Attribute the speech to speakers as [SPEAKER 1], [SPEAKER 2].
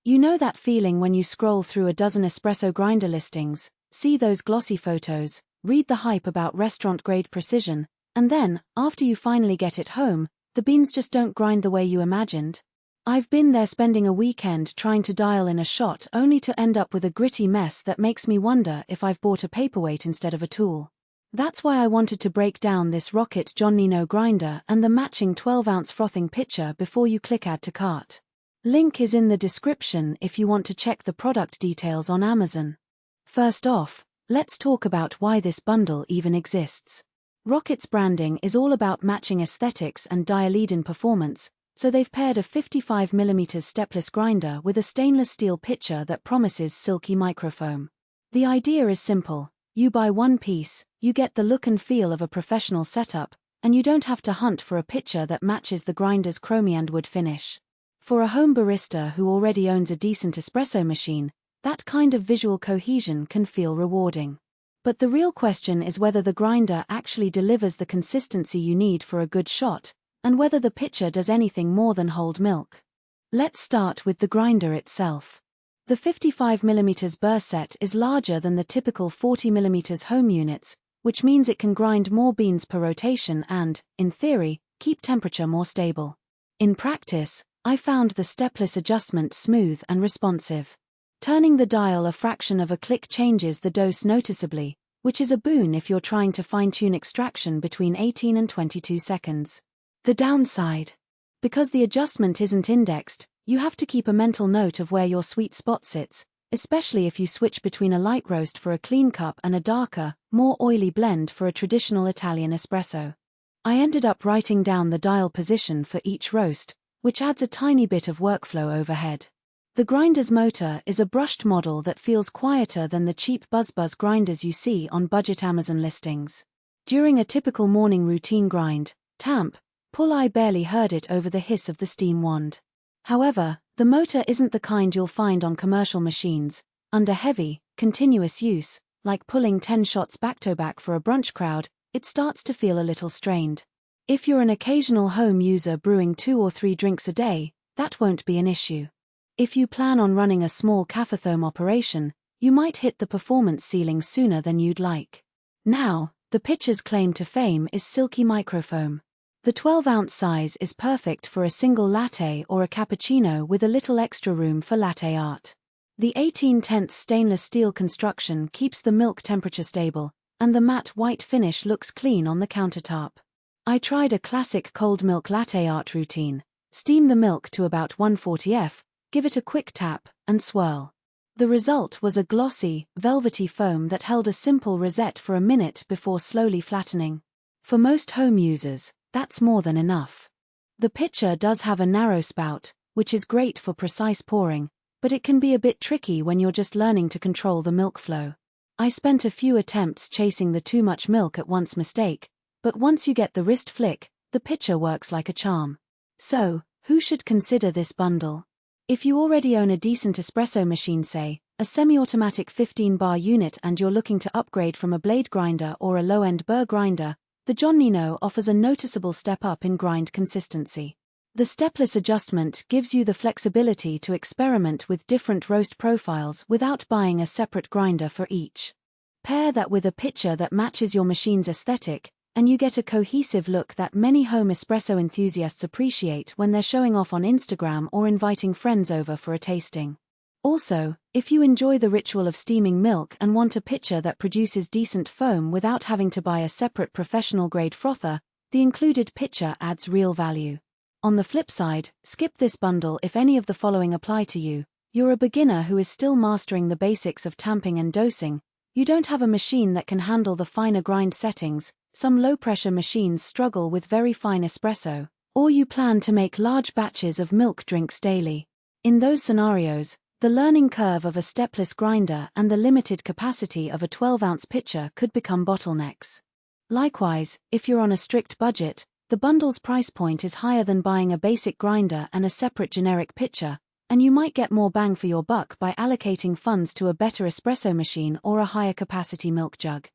[SPEAKER 1] You know that feeling when you scroll through a dozen espresso grinder listings, see those glossy photos, read the hype about restaurant-grade precision, and then, after you finally get it home, the beans just don't grind the way you imagined? I've been there spending a weekend trying to dial in a shot only to end up with a gritty mess that makes me wonder if I've bought a paperweight instead of a tool. That's why I wanted to break down this Rocket Giannino grinder and the matching 12-ounce frothing pitcher before you click add to cart. Link is in the description if you want to check the product details on Amazon. First off, let's talk about why this bundle even exists. Rocket's branding is all about matching aesthetics and dial-in performance, so they've paired a 55mm stepless grinder with a stainless steel pitcher that promises silky microfoam. The idea is simple: you buy one piece, you get the look and feel of a professional setup, and you don't have to hunt for a pitcher that matches the grinder's chromy and wood finish. For a home barista who already owns a decent espresso machine, that kind of visual cohesion can feel rewarding. But the real question is whether the grinder actually delivers the consistency you need for a good shot, and whether the pitcher does anything more than hold milk. Let's start with the grinder itself. The 55mm burr set is larger than the typical 40mm home units, which means it can grind more beans per rotation and, in theory, keep temperature more stable. In practice, I found the stepless adjustment smooth and responsive. Turning the dial a fraction of a click changes the dose noticeably, which is a boon if you're trying to fine-tune extraction between 18 and 22 seconds. The downside: because the adjustment isn't indexed, you have to keep a mental note of where your sweet spot sits, especially if you switch between a light roast for a clean cup and a darker, more oily blend for a traditional Italian espresso. I ended up writing down the dial position for each roast, which adds a tiny bit of workflow overhead. The grinder's motor is a brushed model that feels quieter than the cheap buzz grinders you see on budget Amazon listings. During a typical morning routine grind, pull, I barely heard it over the hiss of the steam wand. However, the motor isn't the kind you'll find on commercial machines. Under heavy, continuous use, like pulling 10 shots back-to-back for a brunch crowd, it starts to feel a little strained. If you're an occasional home user brewing 2 or 3 drinks a day, that won't be an issue. If you plan on running a small cafethome operation, you might hit the performance ceiling sooner than you'd like. Now, the pitcher's claim to fame is Silky Microfoam. The 12-ounce size is perfect for a single latte or a cappuccino with a little extra room for latte art. The 18/10 stainless steel construction keeps the milk temperature stable, and the matte white finish looks clean on the countertop. I tried a classic cold milk latte art routine: steam the milk to about 140 F, give it a quick tap, and swirl. The result was a glossy, velvety foam that held a simple rosette for a minute before slowly flattening. For most home users, that's more than enough. The pitcher does have a narrow spout, which is great for precise pouring, but it can be a bit tricky when you're just learning to control the milk flow. I spent a few attempts chasing the too much milk at once mistake, but once you get the wrist flick, the pitcher works like a charm. So, who should consider this bundle? If you already own a decent espresso machine, say, a semi-automatic 15-bar unit, and you're looking to upgrade from a blade grinder or a low-end burr grinder, the Giannino offers a noticeable step up in grind consistency. The stepless adjustment gives you the flexibility to experiment with different roast profiles without buying a separate grinder for each. Pair that with a pitcher that matches your machine's aesthetic, and you get a cohesive look that many home espresso enthusiasts appreciate when they're showing off on Instagram or inviting friends over for a tasting. Also, if you enjoy the ritual of steaming milk and want a pitcher that produces decent foam without having to buy a separate professional-grade frother, the included pitcher adds real value. On the flip side, skip this bundle if any of the following apply to you. You're a beginner who is still mastering the basics of tamping and dosing, you don't have a machine that can handle the finer grind settings, some low-pressure machines struggle with very fine espresso, or you plan to make large batches of milk drinks daily. In those scenarios, the learning curve of a stepless grinder and the limited capacity of a 12-ounce pitcher could become bottlenecks. Likewise, if you're on a strict budget, the bundle's price point is higher than buying a basic grinder and a separate generic pitcher, and you might get more bang for your buck by allocating funds to a better espresso machine or a higher capacity milk jug.